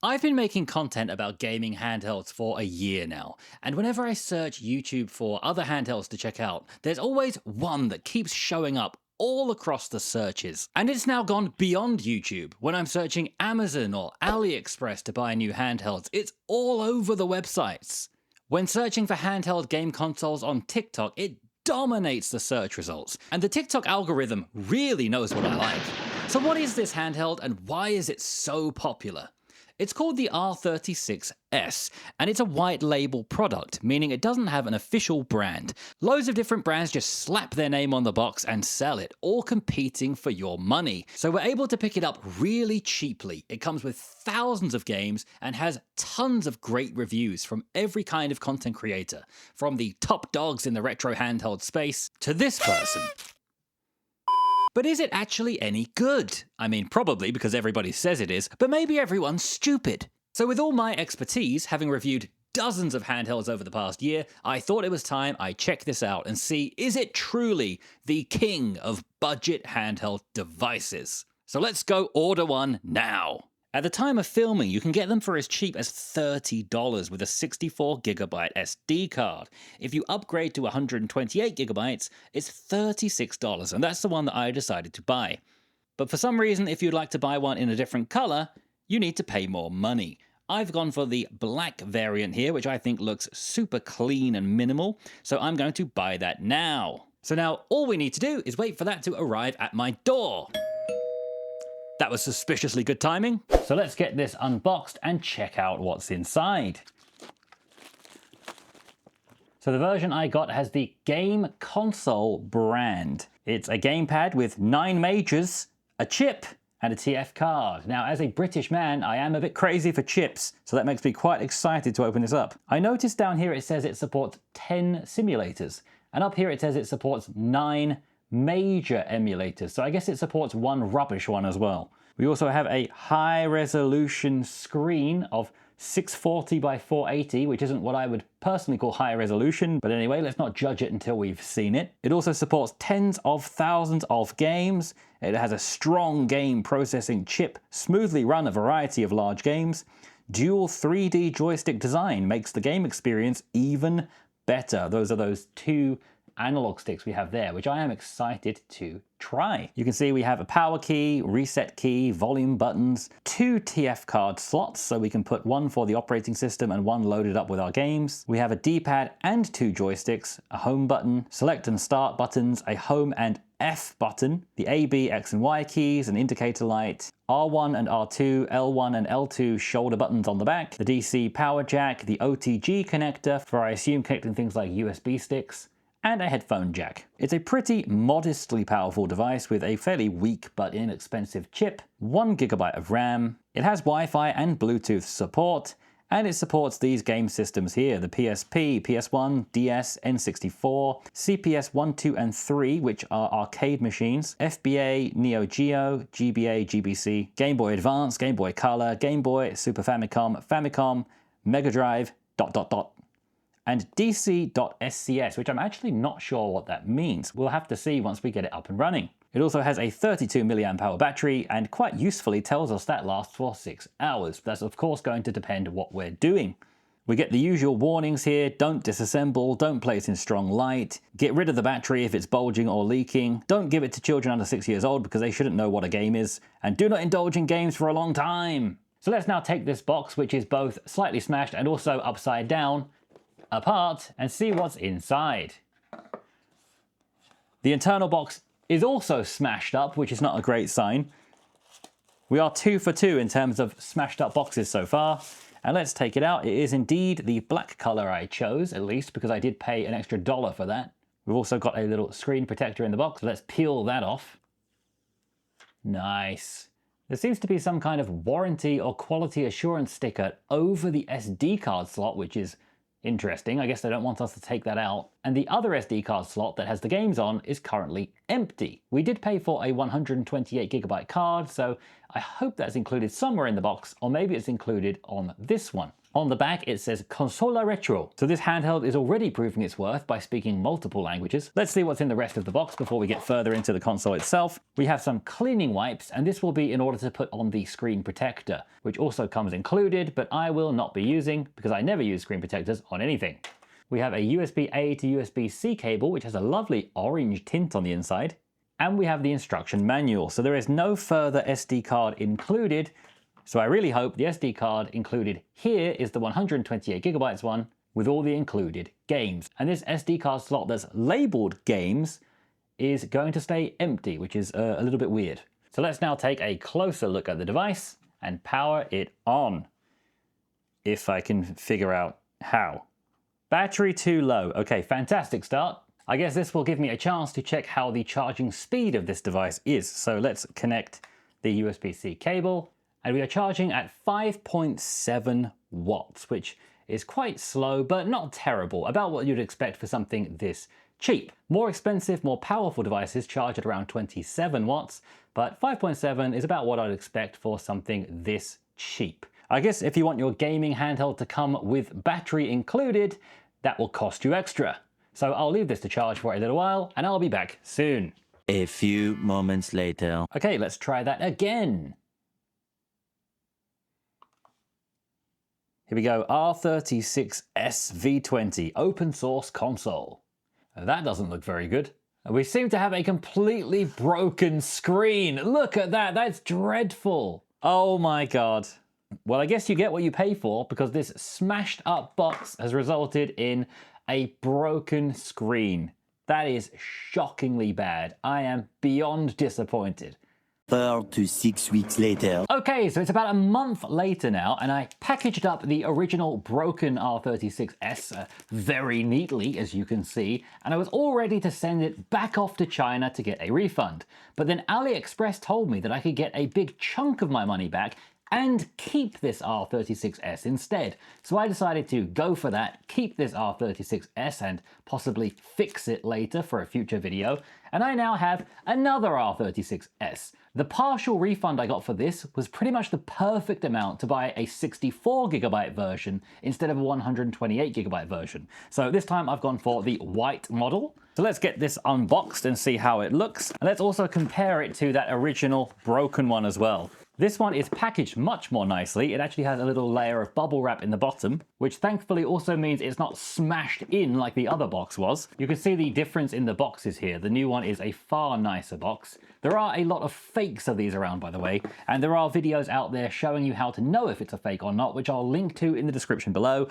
I've been making content about gaming handhelds for a year now, and whenever I search YouTube for other handhelds to check out, there's always one that keeps showing up all across the searches. And it's now gone beyond YouTube. When I'm searching Amazon or AliExpress to buy new handhelds, it's all over the websites. When searching for handheld game consoles on TikTok, it dominates the search results, and the TikTok algorithm really knows what I like. So what is this handheld and why is it so popular? It's called the R36S, and it's a white label product, meaning it doesn't have an official brand. Loads of different brands just slap their name on the box and sell it, all competing for your money. So we're able to pick it up really cheaply. It comes with thousands of games and has tons of great reviews from every kind of content creator, from the top dogs in the retro handheld space to this person. But is it actually any good? I mean, probably because everybody says it is, but maybe everyone's stupid. So with all my expertise, having reviewed dozens of handhelds over the past year, I thought it was time I check this out and see, is it truly the king of budget handheld devices? So let's go order one now. At the time of filming, you can get them for as cheap as $30 with a 64GB SD card. If you upgrade to 128GB, it's $36, and that's the one that I decided to buy. But for some reason, if you'd like to buy one in a different color, you need to pay more money. I've gone for the black variant here, which I think looks super clean and minimal, so I'm going to buy that now. So now all we need to do is wait for that to arrive at my door. That was suspiciously good timing. So let's get this unboxed and check out what's inside. So the version I got has the Game Console brand. It's a gamepad with 9 majors, a chip, and a TF card. Now, as a British man, I am a bit crazy for chips, so that makes me quite excited to open this up. I noticed down here it says it supports 10 simulators, and up here it says it supports 9 major emulators, so I guess it supports one rubbish one as well. We also have a high resolution screen of 640 by 480, which isn't what I would personally call high resolution, but anyway, let's not judge it until we've seen it. It also supports tens of thousands of games. It has a strong game processing chip, smoothly run a variety of large games. Dual 3D joystick design makes the game experience even better. Those are those 2 analog sticks we have there, which I am excited to try. You can see we have a power key, reset key, volume buttons, 2 TF card slots, so we can put one for the operating system and one loaded up with our games. We have a D-pad and 2 joysticks, a home button, select and start buttons, a home and F button, the A, B, X and Y keys, an indicator light, R1 and R2, L1 and L2 shoulder buttons on the back, the DC power jack, the OTG connector for I assume connecting things like USB sticks, and a headphone jack. It's a pretty modestly powerful device with a fairly weak but inexpensive chip, 1GB of RAM, it has Wi-Fi and Bluetooth support, and it supports these game systems here, the PSP, PS1, DS, N64, CPS 1, 2, and 3, which are arcade machines, FBA, Neo Geo, GBA, GBC, Game Boy Advance, Game Boy Color, Game Boy, Super Famicom, Famicom, Mega Drive, ... and DC.SCS, which I'm actually not sure what that means. We'll have to see once we get it up and running. It also has a 32 mAh battery and quite usefully tells us that lasts for 6 hours. That's of course going to depend on what we're doing. We get the usual warnings here: don't disassemble, don't place in strong light, get rid of the battery if it's bulging or leaking, don't give it to children under 6 years old because they shouldn't know what a game is, and do not indulge in games for a long time. So let's now take this box, which is both slightly smashed and also upside down, apart and see what's inside. The internal box is also smashed up, which is not a great sign. We are 2 for 2 in terms of smashed up boxes so far, and let's take it out. It is indeed the black color I chose, at least because I did pay an extra $1 for that. We've also got a little screen protector in the box, so let's peel that off. Nice. There seems to be some kind of warranty or quality assurance sticker over the SD card slot, which is interesting. I guess they don't want us to take that out. and the other SD card slot that has the games on is currently empty. We did pay for a 128GB card, so I hope that's included somewhere in the box, or maybe it's included on this one. On the back it says Consola Retro, so this handheld is already proving its worth by speaking multiple languages. Let's see what's in the rest of the box before we get further into the console itself. We have some cleaning wipes, and this will be in order to put on the screen protector, which also comes included, but I will not be using because I never use screen protectors on anything. We have a USB-A to USB-C cable, which has a lovely orange tint on the inside. And we have the instruction manual, so there is no further SD card included. So I really hope the SD card included here is the 128GB one with all the included games. And this SD card slot that's labeled games is going to stay empty, which is a little bit weird. So let's now take a closer look at the device and power it on. If I can figure out how. Battery too low. Okay, fantastic start. I guess this will give me a chance to check how the charging speed of this device is. So let's connect the USB-C cable. And we are charging at 5.7 watts, which is quite slow, but not terrible, about what you'd expect for something this cheap. More expensive, more powerful devices charge at around 27 watts, but 5.7 is about what I'd expect for something this cheap. I guess if you want your gaming handheld to come with battery included, that will cost you extra. So I'll leave this to charge for a little while, and I'll be back soon. A few moments later. Okay, let's try that again. Here we go, R36S V20, open source console. That doesn't look very good. We seem to have a completely broken screen. Look at that, that's dreadful. Oh my God. Well, I guess you get what you pay for, because this smashed up box has resulted in a broken screen. That is shockingly bad. I am beyond disappointed. 4 to 6 weeks later. Okay, so it's about a month later now, and I packaged up the original broken R36S very neatly, as you can see, and I was all ready to send it back off to China to get a refund. But then AliExpress told me that I could get a big chunk of my money back and keep this R36S instead. So I decided to go for that, keep this R36S and possibly fix it later for a future video, and I now have another R36S. The partial refund I got for this was pretty much the perfect amount to buy a 64GB version instead of a 128GB version. So this time I've gone for the white model. So let's get this unboxed and see how it looks. And let's also compare it to that original broken one as well. This one is packaged much more nicely. It actually has a little layer of bubble wrap in the bottom, which thankfully also means it's not smashed in like the other box was. You can see the difference in the boxes here. The new one is a far nicer box. There are a lot of fakes of these around, by the way, and there are videos out there showing you how to know if it's a fake or not, which I'll link to in the description below.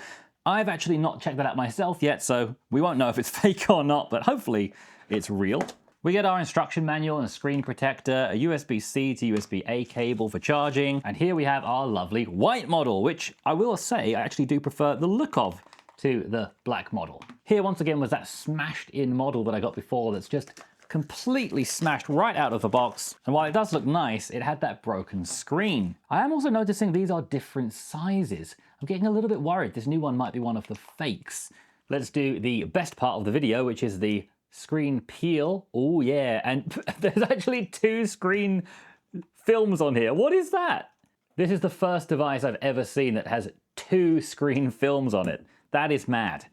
I've actually not checked that out myself yet, so we won't know if it's fake or not, but hopefully it's real. We get our instruction manual and a screen protector, a USB-C to USB-A cable for charging, and here we have our lovely white model, which I will say I actually do prefer the look of to the black model. Here once again was that smashed in model that I got before that's just completely smashed right out of the box, and while it does look nice, it had that broken screen. I am also noticing these are different sizes. I'm getting a little bit worried this new one might be one of the fakes. Let's do the best part of the video, which is the screen peel. Oh yeah, and there's actually 2 screen films on here. What is that? This is the first device I've ever seen that has 2 screen films on it. That is mad.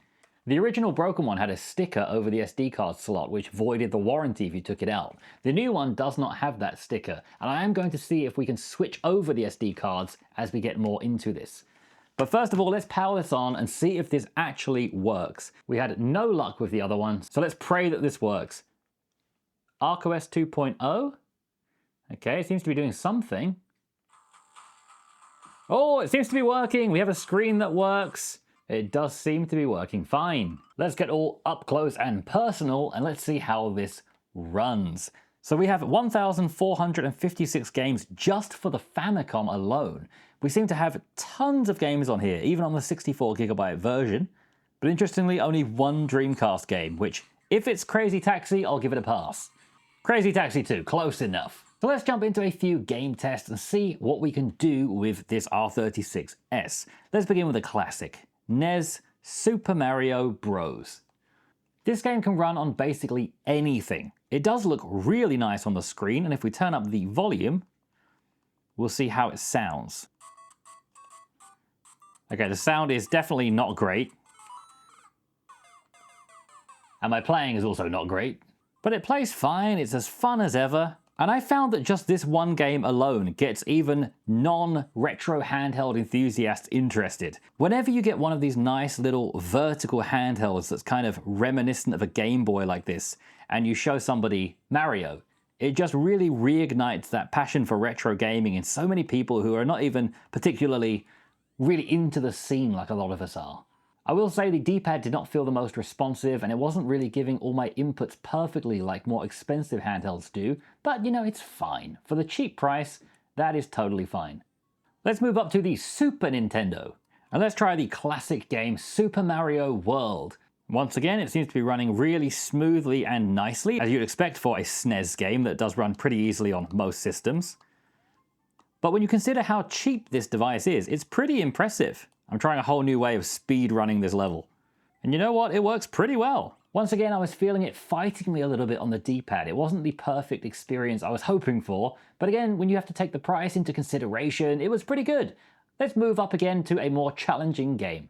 The original broken one had a sticker over the SD card slot which voided the warranty if you took it out. The new one does not have that sticker, and I am going to see if we can switch over the SD cards as we get more into this. But first of all, let's power this on and see if this actually works. We had no luck with the other one, so let's pray that this works. ArcOS 2.0. Okay, it seems to be doing something. Oh, it seems to be working. We have a screen that works. It does seem to be working fine. Let's get all up close and personal and let's see how this runs. So we have 1,456 games just for the Famicom alone. We seem to have tons of games on here, even on the 64GB version. But interestingly, only one Dreamcast game, which, if it's Crazy Taxi, I'll give it a pass. Crazy Taxi 2, close enough. So let's jump into a few game tests and see what we can do with this R36S. Let's begin with a classic, NES Super Mario Bros. This game can run on basically anything. It does look really nice on the screen, and if we turn up the volume, we'll see how it sounds. Okay, the sound is definitely not great. And my playing is also not great. But it plays fine, it's as fun as ever. And I found that just this one game alone gets even non-retro handheld enthusiasts interested. Whenever you get one of these nice little vertical handhelds that's kind of reminiscent of a Game Boy like this, and you show somebody Mario, it just really reignites that passion for retro gaming in so many people who are not even particularly really into the scene like a lot of us are. I will say the D-pad did not feel the most responsive, and it wasn't really giving all my inputs perfectly like more expensive handhelds do, but you know, it's fine. For the cheap price, that is totally fine. Let's move up to the Super Nintendo, and let's try the classic game Super Mario World. Once again, it seems to be running really smoothly and nicely, as you'd expect for a SNES game that does run pretty easily on most systems. But when you consider how cheap this device is, it's pretty impressive. I'm trying a whole new way of speed running this level. And you know what? It works pretty well. Once again, I was feeling it fighting me a little bit on the D-pad. It wasn't the perfect experience I was hoping for, but again, when you have to take the price into consideration, it was pretty good. Let's move up again to a more challenging game.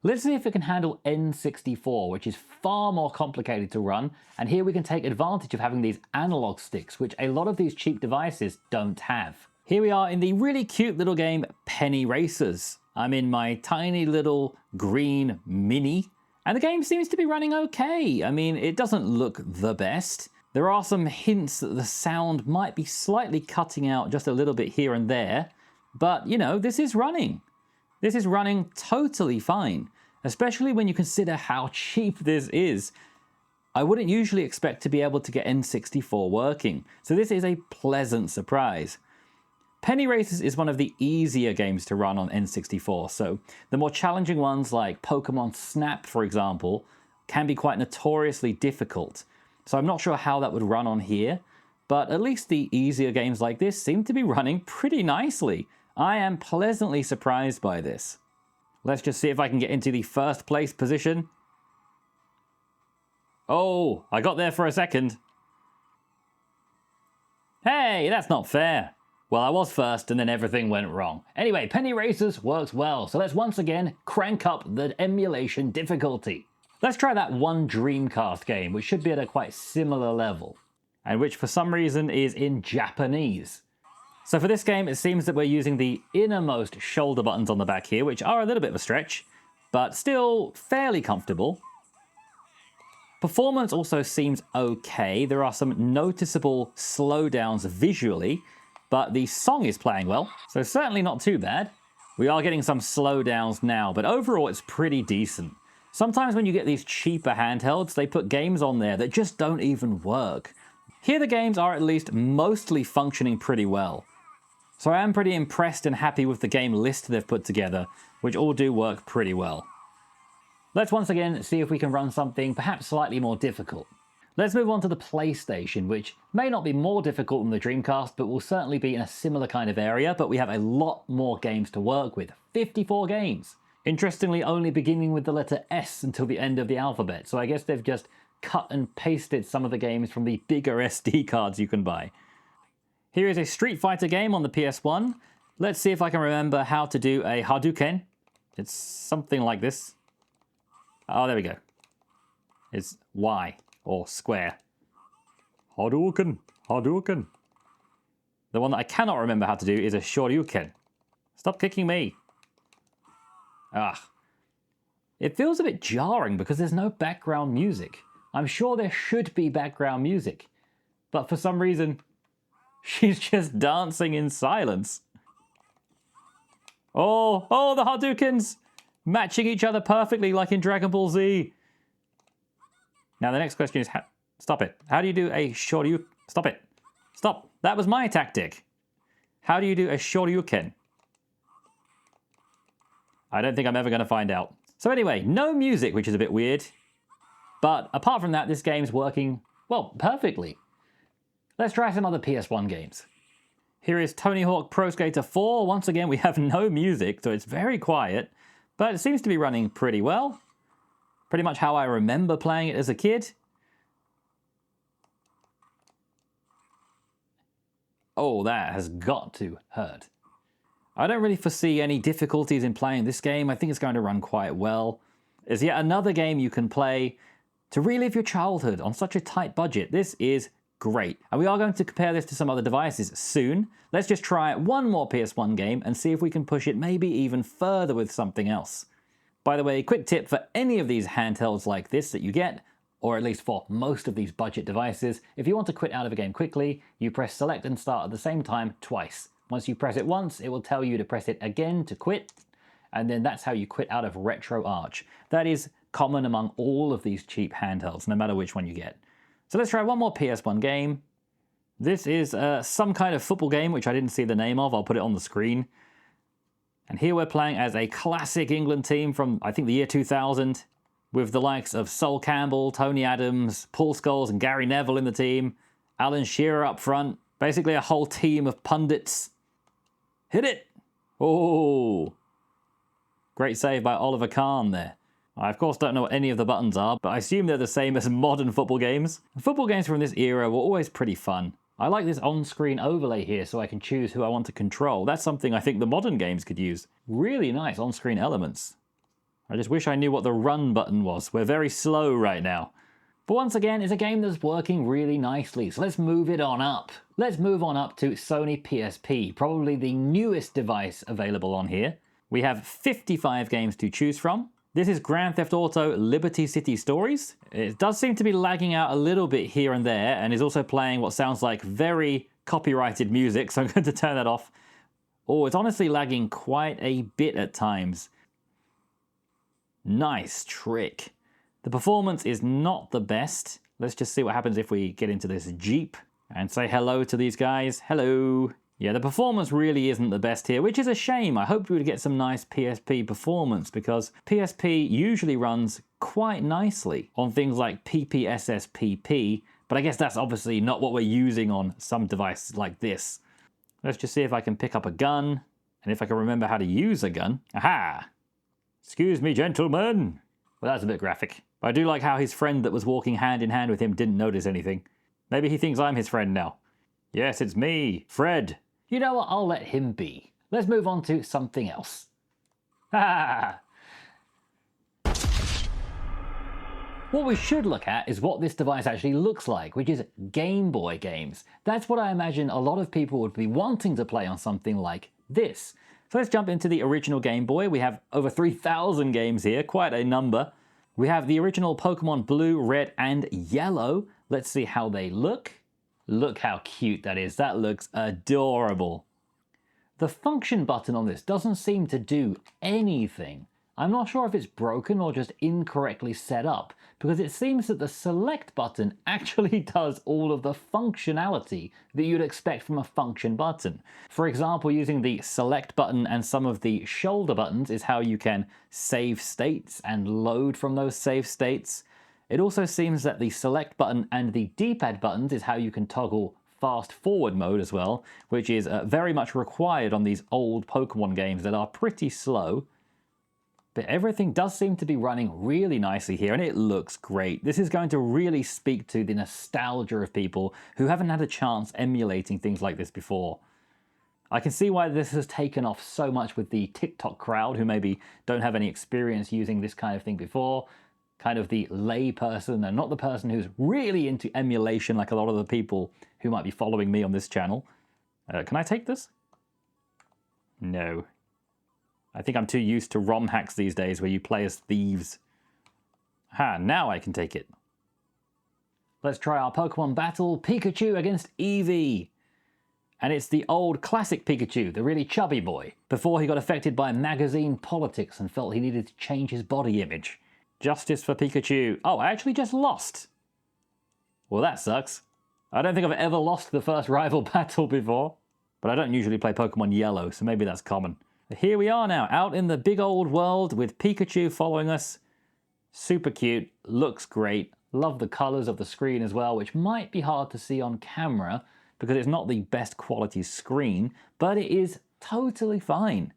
Let's see if it can handle N64, which is far more complicated to run, and here we can take advantage of having these analog sticks, which a lot of these cheap devices don't have. Here we are in the really cute little game Penny Racers. I'm in my tiny little green Mini, and the game seems to be running okay. I mean, it doesn't look the best. There are some hints that the sound might be slightly cutting out just a little bit here and there, but you know, this is running. This is running totally fine, especially when you consider how cheap this is. I wouldn't usually expect to be able to get N64 working, so this is a pleasant surprise. Penny Racers is one of the easier games to run on N64, so the more challenging ones like Pokemon Snap, for example, can be quite notoriously difficult. So I'm not sure how that would run on here, but at least the easier games like this seem to be running pretty nicely. I am pleasantly surprised by this. Let's just see if I can get into the first place position. Oh, I got there for a second. Hey, that's not fair. Well, I was first and then everything went wrong. Anyway, Penny Racers works well, so let's once again crank up the emulation difficulty. Let's try that one Dreamcast game, which should be at a quite similar level, and which for some reason is in Japanese. So for this game, it seems that we're using the innermost shoulder buttons on the back here, which are a little bit of a stretch, but still fairly comfortable. Performance also seems okay. There are some noticeable slowdowns visually, but the song is playing well, so certainly not too bad. We are getting some slowdowns now, but overall it's pretty decent. Sometimes when you get these cheaper handhelds, they put games on there that just don't even work. Here the games are at least mostly functioning pretty well. So I am pretty impressed and happy with the game list they've put together, which all do work pretty well. Let's once again see if we can run something perhaps slightly more difficult. Let's move on to the PlayStation, which may not be more difficult than the Dreamcast, but will certainly be in a similar kind of area, but we have a lot more games to work with. 54 games. Interestingly, only beginning with the letter S until the end of the alphabet, so I guess they've just cut and pasted some of the games from the bigger SD cards you can buy. Here is a Street Fighter game on the PS1. Let's see if I can remember how to do a Hadouken. It's something like this. Oh, there we go. It's Y. Or square. Hadouken, Hadouken. The one that I cannot remember how to do is a Shoryuken. Stop kicking me. Ah. It feels a bit jarring because there's no background music. I'm sure there should be background music, but for some reason, she's just dancing in silence. Oh, the Hadoukens! Matching each other perfectly like in Dragon Ball Z. Now the next question is, stop it. How do you do a Shoryuken? Stop it. Stop. That was my tactic. How do you do a Shoryuken? I don't think I'm ever going to find out. So anyway, no music, which is a bit weird. But apart from that, this game's working, well, perfectly. Let's try some other PS1 games. Here is Tony Hawk Pro Skater 4. Once again, we have no music, so it's very quiet. But it seems to be running pretty well. Pretty much how I remember playing it as a kid. Oh, that has got to hurt. I don't really foresee any difficulties in playing this game. I think it's going to run quite well. It's yet another game you can play to relive your childhood on such a tight budget. This is great. And we are going to compare this to some other devices soon. Let's just try one more PS1 game and see if we can push it maybe even further with something else. By the way, quick tip for any of these handhelds like this that you get, or at least for most of these budget devices, if you want to quit out of a game quickly, you press select and start at the same time twice. Once you press it once, it will tell you to press it again to quit, and then that's how you quit out of RetroArch. That is common among all of these cheap handhelds, no matter which one you get. So let's try one more PS1 game. This is some kind of football game, which I didn't see the name of. I'll put it on the screen. And here we're playing as a classic England team from, I think, the year 2000. With the likes of Sol Campbell, Tony Adams, Paul Scholes and Gary Neville in the team, Alan Shearer up front, basically a whole team of pundits. Hit it! Oh! Great save by Oliver Kahn there. I of course don't know what any of the buttons are, but I assume they're the same as modern football games. Football games from this era were always pretty fun. I like this on-screen overlay here so I can choose who I want to control. That's something I think the modern games could use. Really nice on-screen elements. I just wish I knew what the run button was. We're very slow right now. But once again, it's a game that's working really nicely, so let's move it on up. Let's move on up to Sony PSP, probably the newest device available on here. We have 55 games to choose from. This is Grand Theft Auto Liberty City Stories. It does seem to be lagging out a little bit here and there, and is also playing what sounds like very copyrighted music, so I'm going to turn that off. Oh, it's honestly lagging quite a bit at times. Nice trick. The performance is not the best. Let's just see what happens if we get into this Jeep and say hello to these guys. Hello. Yeah, the performance really isn't the best here, which is a shame. I hoped we would get some nice PSP performance because PSP usually runs quite nicely on things like PPSSPP, but I guess that's obviously not what we're using on some devices like this. Let's just see if I can pick up a gun and if I can remember how to use a gun. Aha! Excuse me, gentlemen. Well, that's a bit graphic. But I do like how his friend that was walking hand in hand with him didn't notice anything. Maybe he thinks I'm his friend now. Yes, it's me, Fred. You know what? I'll let him be. Let's move on to something else. Ha! What we should look at is what this device actually looks like, which is Game Boy games. That's what I imagine a lot of people would be wanting to play on something like this. So let's jump into the original Game Boy. We have over 3,000 games here, quite a number. We have the original Pokemon Blue, Red, and Yellow. Let's see how they look. Look how cute that is. That looks adorable. The function button on this doesn't seem to do anything. I'm not sure if it's broken or just incorrectly set up, because it seems that the select button actually does all of the functionality that you'd expect from a function button. For example, using the select button and some of the shoulder buttons is how you can save states and load from those save states. It also seems that the select button and the D-pad buttons is how you can toggle fast forward mode as well, which is very much required on these old Pokemon games that are pretty slow. But everything does seem to be running really nicely here, and it looks great. This is going to really speak to the nostalgia of people who haven't had a chance emulating things like this before. I can see why this has taken off so much with the TikTok crowd who maybe don't have any experience using this kind of thing before. Kind of the lay person and not the person who's really into emulation like a lot of the people who might be following me on this channel. Can I take this? No. I think I'm too used to ROM hacks these days where you play as thieves. Ha, now I can take it. Let's try our Pokemon battle, Pikachu against Eevee. And it's the old classic Pikachu, the really chubby boy, before he got affected by magazine politics and felt he needed to change his body image. Justice for Pikachu. Oh, I actually just lost. Well, that sucks. I don't think I've ever lost the first rival battle before. But I don't usually play Pokemon Yellow, so maybe that's common. But here we are now, out in the big old world with Pikachu following us. Super cute, looks great. Love the colors of the screen as well, which might be hard to see on camera because it's not the best quality screen, but it is totally fine.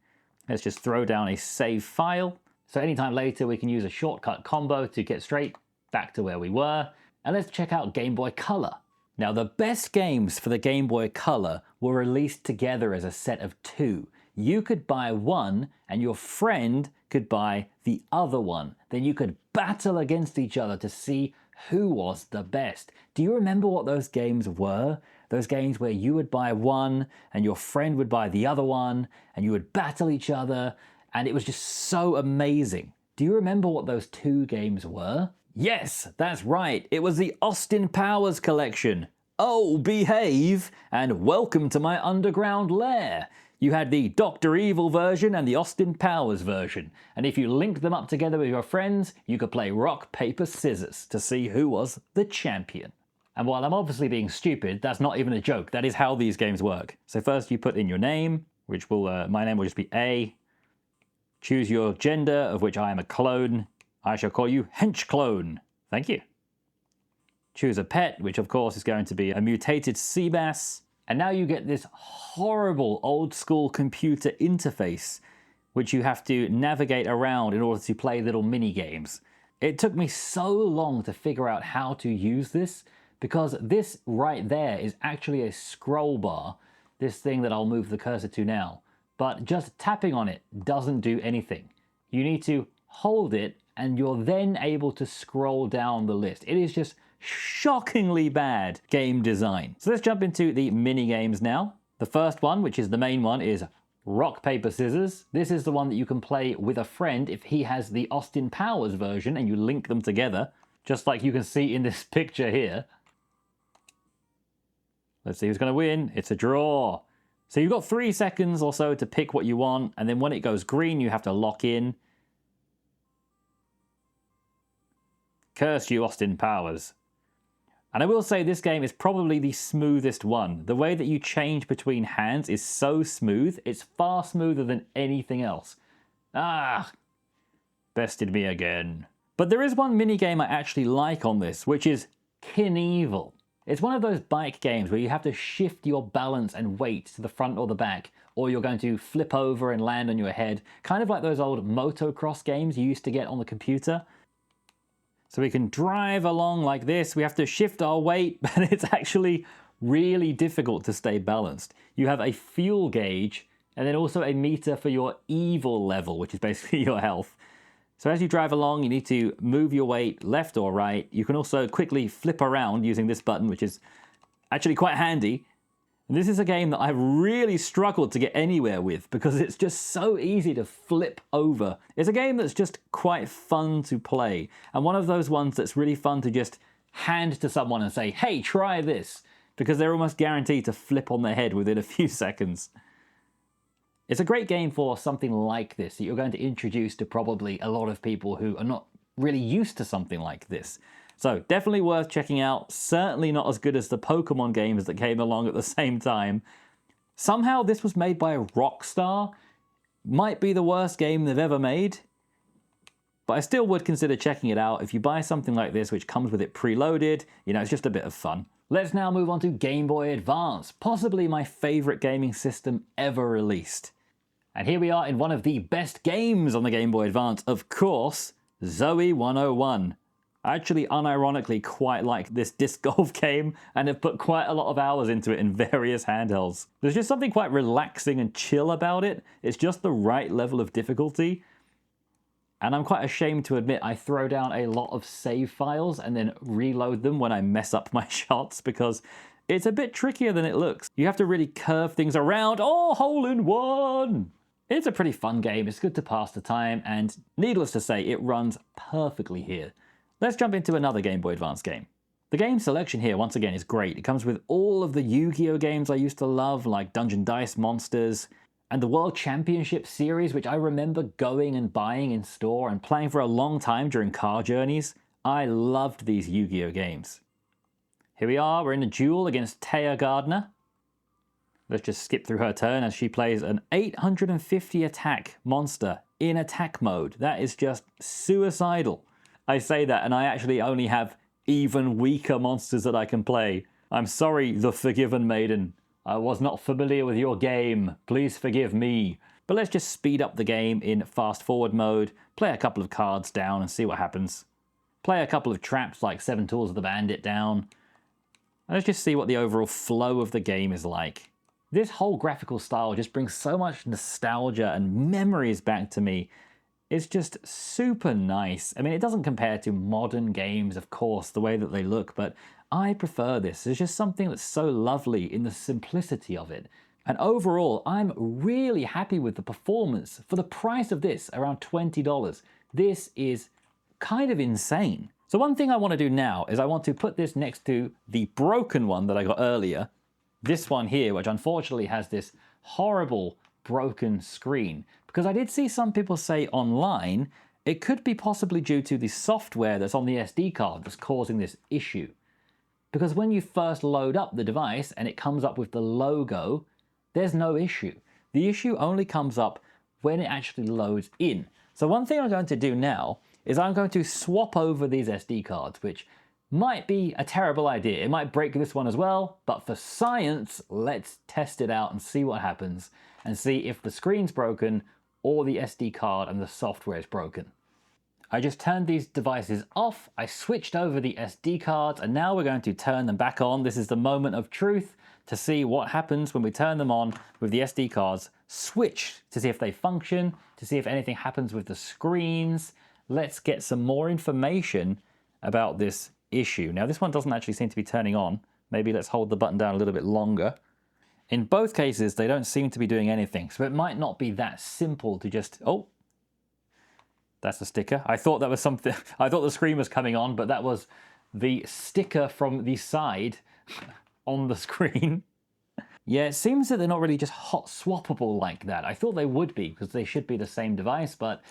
Let's just throw down a save file. So anytime later we can use a shortcut combo to get straight back to where we were. And let's check out Game Boy Color. Now the best games for the Game Boy Color were released together as a set of two. You could buy one and your friend could buy the other one. Then you could battle against each other to see who was the best. Do you remember what those games were? Those games where you would buy one and your friend would buy the other one and you would battle each other, and it was just so amazing. Do you remember what those two games were? Yes, that's right. It was the Austin Powers collection. Oh, behave, and welcome to my underground lair. You had the Dr. Evil version and the Austin Powers version. And if you linked them up together with your friends, you could play rock, paper, scissors to see who was the champion. And while I'm obviously being stupid, that's not even a joke. That is how these games work. So first you put in your name, which will, my name will just be A. Choose your gender, of which I am a clone. I shall call you Hench Clone. Thank you. Choose a pet, which of course is going to be a mutated sea bass. And now you get this horrible old school computer interface, which you have to navigate around in order to play little mini games. It took me so long to figure out how to use this, because this right there is actually a scroll bar, this thing that I'll move the cursor to now. But just tapping on it doesn't do anything. You need to hold it and you're then able to scroll down the list. It is just shockingly bad game design. So let's jump into the mini games now. The first one, which is the main one, is rock, paper, scissors. This is the one that you can play with a friend if he has the Austin Powers version and you link them together, just like you can see in this picture here. Let's see who's going to win. It's a draw. So you've got 3 seconds or so to pick what you want, and then when it goes green, you have to lock in. Curse you, Austin Powers. And I will say this game is probably the smoothest one. The way that you change between hands is so smooth. It's far smoother than anything else. Ah, bested me again. But there is one mini game I actually like on this, which is KeidenEdits. It's one of those bike games where you have to shift your balance and weight to the front or the back, or you're going to flip over and land on your head, kind of like those old motocross games you used to get on the computer. So we can drive along like this. We have to shift our weight, but it's actually really difficult to stay balanced. You have a fuel gauge and then also a meter for your evil level, which is basically your health. So as you drive along, you need to move your weight left or right. You can also quickly flip around using this button, which is actually quite handy. And this is a game that I've really struggled to get anywhere with because it's just so easy to flip over. It's a game that's just quite fun to play, and one of those ones that's really fun to just hand to someone and say, hey, try this, because they're almost guaranteed to flip on their head within a few seconds. It's a great game for something like this that you're going to introduce to probably a lot of people who are not really used to something like this. So definitely worth checking out. Certainly not as good as the Pokemon games that came along at the same time. Somehow this was made by Rockstar. Might be the worst game they've ever made. But I still would consider checking it out. If you buy something like this which comes with it preloaded, you know, it's just a bit of fun. Let's now move on to Game Boy Advance, possibly my favorite gaming system ever released. And here we are in one of the best games on the Game Boy Advance, of course, Zoey 101. I actually unironically quite like this disc golf game and have put quite a lot of hours into it in various handhelds. There's just something quite relaxing and chill about it. It's just the right level of difficulty. And I'm quite ashamed to admit I throw down a lot of save files and then reload them when I mess up my shots because it's a bit trickier than it looks. You have to really curve things around. Oh, hole in one! It's a pretty fun game. It's good to pass the time, and needless to say, it runs perfectly here. Let's jump into another Game Boy Advance game. The game selection here, once again, is great. It comes with all of the Yu-Gi-Oh games I used to love, like Dungeon Dice Monsters, and the World Championship series, which I remember going and buying in store and playing for a long time during car journeys. I loved these Yu-Gi-Oh games. Here we are, we're in a duel against Taya Gardner. Let's just skip through her turn as she plays an 850 attack monster in attack mode. That is just suicidal. I say that and I actually only have even weaker monsters that I can play. I'm sorry, the Forgiven Maiden. I was not familiar with your game. Please forgive me. But let's just speed up the game in fast forward mode, play a couple of cards down and see what happens. Play a couple of traps like 7 Tools of the Bandit down. And let's just see what the overall flow of the game is like. This whole graphical style just brings so much nostalgia and memories back to me. It's just super nice. I mean, it doesn't compare to modern games, of course, the way that they look, but I prefer this. There's just something that's so lovely in the simplicity of it. And overall, I'm really happy with the performance. For the price of this, around $20, this is kind of insane. So one thing I want to do now is I want to put this next to the broken one that I got earlier. This one here, which unfortunately has this horrible broken screen. Because I did see some people say online, it could be possibly due to the software that's on the SD card that's causing this issue. Because when you first load up the device and it comes up with the logo, there's no issue. The issue only comes up when it actually loads in. So one thing I'm going to do now is I'm going to swap over these SD cards, which might be a terrible idea. It might break this one as well, but for science, let's test it out and see what happens and see if the screen's broken or the SD card and the software is broken. I just turned these devices off, I switched over the SD cards, and now we're going to turn them back on. This is the moment of truth to see what happens when we turn them on with the SD cards switched, to see if they function, to see if anything happens with the screens. Let's get some more information about this issue. Now this one doesn't actually seem to be turning on. Maybe let's hold the button down a little bit longer. In both cases, they don't seem to be doing anything, so it might not be that simple to just, oh, that's a sticker. I thought that was something, I thought the screen was coming on, but that was the sticker from the side on the screen. Yeah, it seems that they're not really just hot swappable like that. I thought they would be, because they should be the same device, but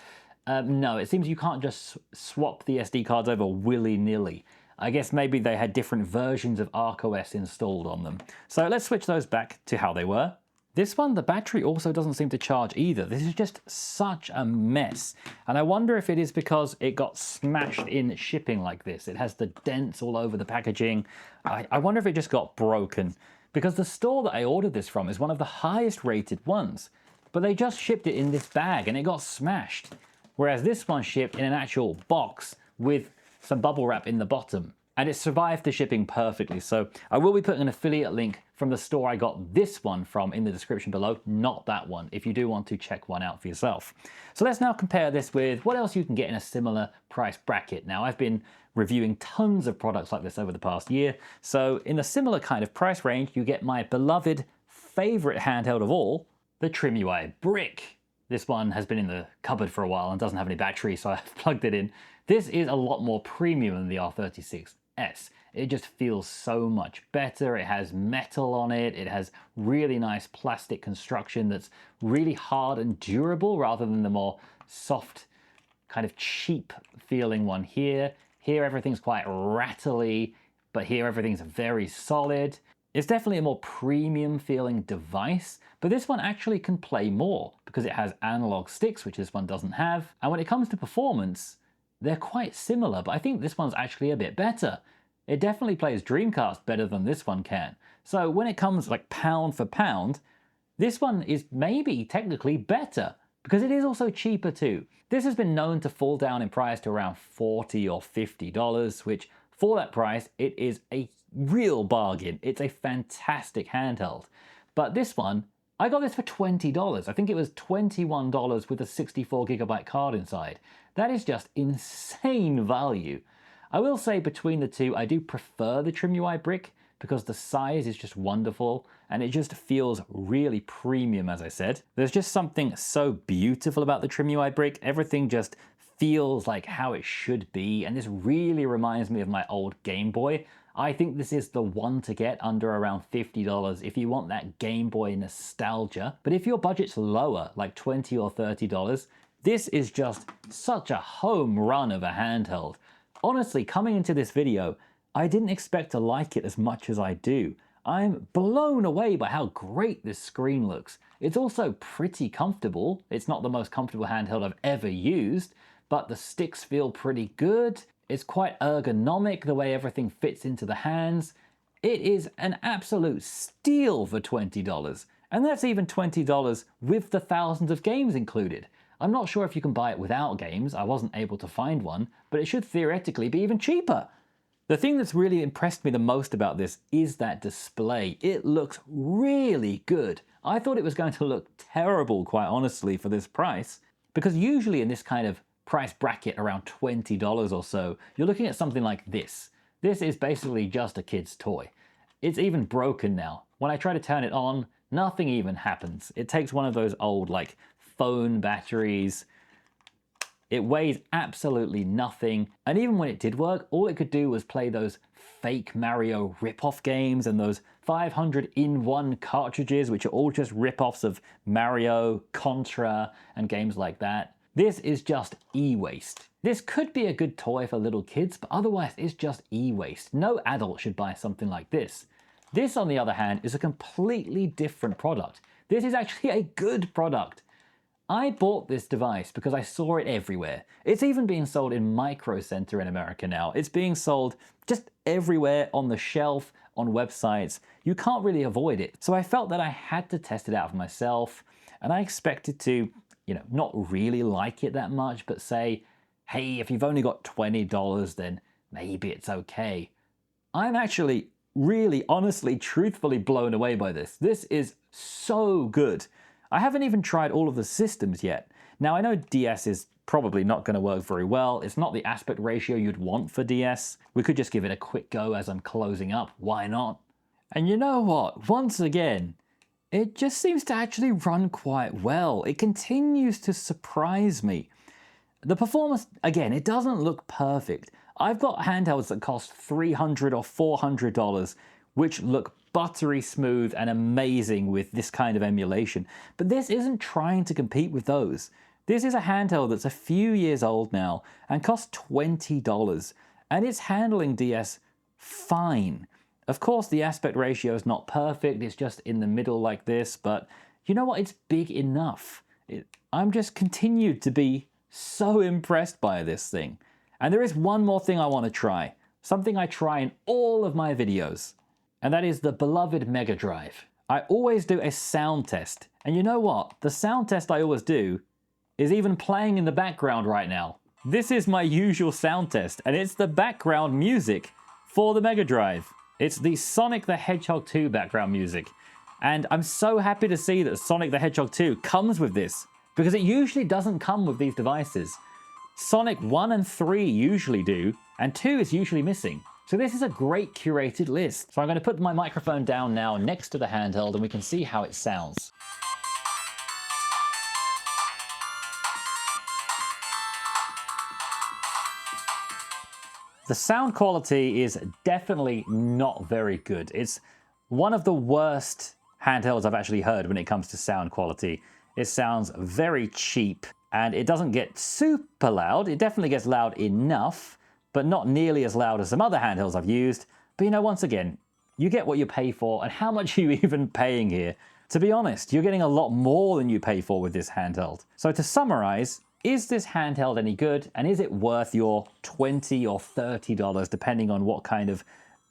no, it seems you can't just swap the SD cards over willy-nilly. I guess maybe they had different versions of ArcOS installed on them. So let's switch those back to how they were. This one, the battery also doesn't seem to charge either. This is just such a mess. And I wonder if it is because it got smashed in shipping like this. It has the dents all over the packaging. I wonder if it just got broken. Because the store that I ordered this from is one of the highest rated ones. But they just shipped it in this bag and it got smashed. Whereas this one shipped in an actual box with some bubble wrap in the bottom. And it survived the shipping perfectly. So I will be putting an affiliate link from the store I got this one from in the description below, not that one, if you do want to check one out for yourself. So let's now compare this with what else you can get in a similar price bracket. Now I've been reviewing tons of products like this over the past year. So in a similar kind of price range, you get my beloved favorite handheld of all, the TrimUI Brick. This one has been in the cupboard for a while and doesn't have any battery, so I've plugged it in. This is a lot more premium than the R36S. It just feels so much better. It has metal on it. It has really nice plastic construction that's really hard and durable rather than the more soft, kind of cheap feeling one here. Here everything's quite rattly, but here everything's very solid. It's definitely a more premium feeling device, but this one actually can play more because it has analog sticks, which this one doesn't have. And when it comes to performance, they're quite similar, but I think this one's actually a bit better. It definitely plays Dreamcast better than this one can. So when it comes like pound for pound, this one is maybe technically better because it is also cheaper too. This has been known to fall down in price to around $40 or $50, which for that price, it is a real bargain. It's a fantastic handheld. But this one, I got this for $20. I think it was $21 with a 64GB card inside. That is just insane value. I will say between the two, I do prefer the TrimUI Brick because the size is just wonderful and it just feels really premium, as I said. There's just something so beautiful about the TrimUI Brick. Everything just feels like how it should be, and this really reminds me of my old Game Boy. I think this is the one to get under around $50 if you want that Game Boy nostalgia. But if your budget's lower, like $20 or $30, this is just such a home run of a handheld. Honestly, coming into this video, I didn't expect to like it as much as I do. I'm blown away by how great this screen looks. It's also pretty comfortable. It's not the most comfortable handheld I've ever used, but the sticks feel pretty good. It's quite ergonomic the way everything fits into the hands. It is an absolute steal for $20. And that's even $20 with the thousands of games included. I'm not sure if you can buy it without games, I wasn't able to find one, but it should theoretically be even cheaper. The thing that's really impressed me the most about this is that display. It looks really good. I thought it was going to look terrible, quite honestly, for this price, because usually in this kind of price bracket around $20 or so, you're looking at something like this. This is basically just a kid's toy. It's even broken now. When I try to turn it on, nothing even happens. It takes one of those old, like, phone batteries. It weighs absolutely nothing, and even when it did work, all it could do was play those fake Mario rip-off games and those 500-in-1 cartridges, which are all just rip-offs of Mario, Contra, and games like that. This is just e-waste. This could be a good toy for little kids, but otherwise it's just e-waste. No adult should buy something like this. This, on the other hand, is a completely different product. This is actually a good product. I bought this device because I saw it everywhere. It's even being sold in Micro Center in America now. It's being sold just everywhere on the shelf, on websites. You can't really avoid it. So I felt that I had to test it out for myself, and I expected to, not really like it that much, but say, hey, if you've only got $20, then maybe it's okay. I'm actually really, honestly, truthfully blown away by this. This is so good. I haven't even tried all of the systems yet. Now, I know DS is probably not going to work very well. It's not the aspect ratio you'd want for DS. We could just give it a quick go as I'm closing up. Why not? And you know what? Once again, it just seems to actually run quite well. It continues to surprise me. The performance, again, it doesn't look perfect. I've got handhelds that cost $300 or $400, which look buttery smooth and amazing with this kind of emulation. But this isn't trying to compete with those. This is a handheld that's a few years old now and costs $20, and it's handling DS fine. Of course, the aspect ratio is not perfect, it's just in the middle like this, but you know what? It's big enough. I'm just continued to be so impressed by this thing. And there is one more thing I want to try, something I try in all of my videos. And that is the beloved Mega Drive. I always do a sound test. And you know what? The sound test I always do is even playing in the background right now. This is my usual sound test, and it's the background music for the Mega Drive. It's the Sonic the Hedgehog 2 background music. And I'm so happy to see that Sonic the Hedgehog 2 comes with this, because it usually doesn't come with these devices. Sonic 1 and 3 usually do, and 2 is usually missing. So this is a great curated list. So I'm going to put my microphone down now next to the handheld and we can see how it sounds. The sound quality is definitely not very good. It's one of the worst handhelds I've actually heard when it comes to sound quality. It sounds very cheap and it doesn't get super loud. It definitely gets loud enough, but not nearly as loud as some other handhelds I've used. But once again, you get what you pay for, and how much are you even paying here? To be honest, you're getting a lot more than you pay for with this handheld. So to summarize, is this handheld any good, and is it worth your $20 or $30, depending on what kind of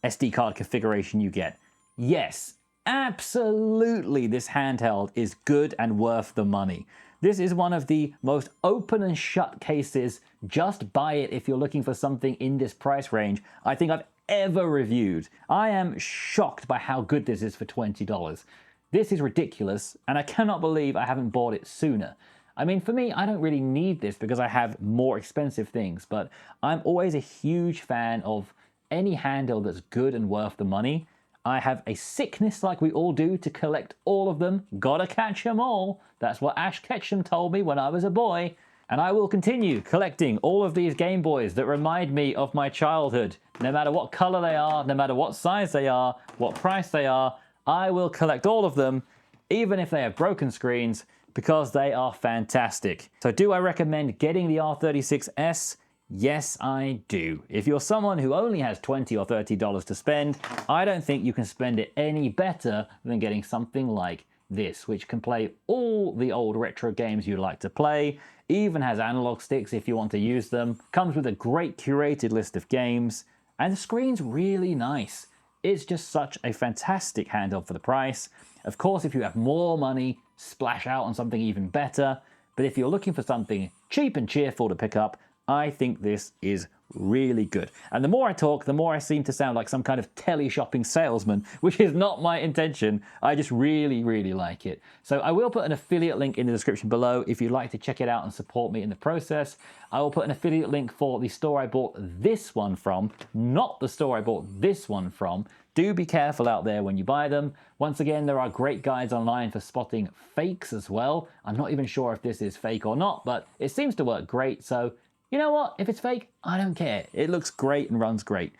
SD card configuration you get? Yes, absolutely this handheld is good and worth the money. This is one of the most open and shut cases, just buy it if you're looking for something in this price range, I think I've ever reviewed. I am shocked by how good this is for $20. This is ridiculous, and I cannot believe I haven't bought it sooner. I mean, for me, I don't really need this because I have more expensive things, but I'm always a huge fan of any handheld that's good and worth the money. I have a sickness like we all do to collect all of them. Gotta catch them all. That's what Ash Ketchum told me when I was a boy. And I will continue collecting all of these Game Boys that remind me of my childhood. No matter what color they are, no matter what size they are, what price they are, I will collect all of them, even if they have broken screens, because they are fantastic. So do I recommend getting the R36S? Yes, I do. If you're someone who only has $20 or $30 to spend, I don't think you can spend it any better than getting something like this, which can play all the old retro games you like to play, even has analog sticks if you want to use them, comes with a great curated list of games, and the screen's really nice. It's just such a fantastic handheld for the price. Of course, if you have more money, splash out on something even better. But if you're looking for something cheap and cheerful to pick up, I think this is really good. And the more I talk, the more I seem to sound like some kind of tele-shopping salesman, which is not my intention. I just really, really like it. So I will put an affiliate link in the description below if you'd like to check it out and support me in the process. I will put an affiliate link for the store I bought this one from, not the store I bought this one from. Do be careful out there when you buy them. Once again, there are great guides online for spotting fakes as well. I'm not even sure if this is fake or not, but it seems to work great. So you know what? If it's fake, I don't care. It looks great and runs great.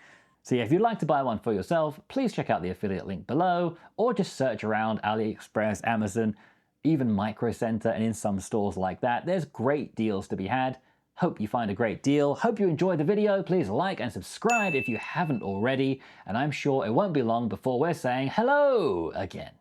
So yeah, if you'd like to buy one for yourself, please check out the affiliate link below, or just search around AliExpress, Amazon, even Micro Center, and in some stores like that. There's great deals to be had. Hope you find a great deal. Hope you enjoyed the video. Please like and subscribe if you haven't already. And I'm sure it won't be long before we're saying hello again.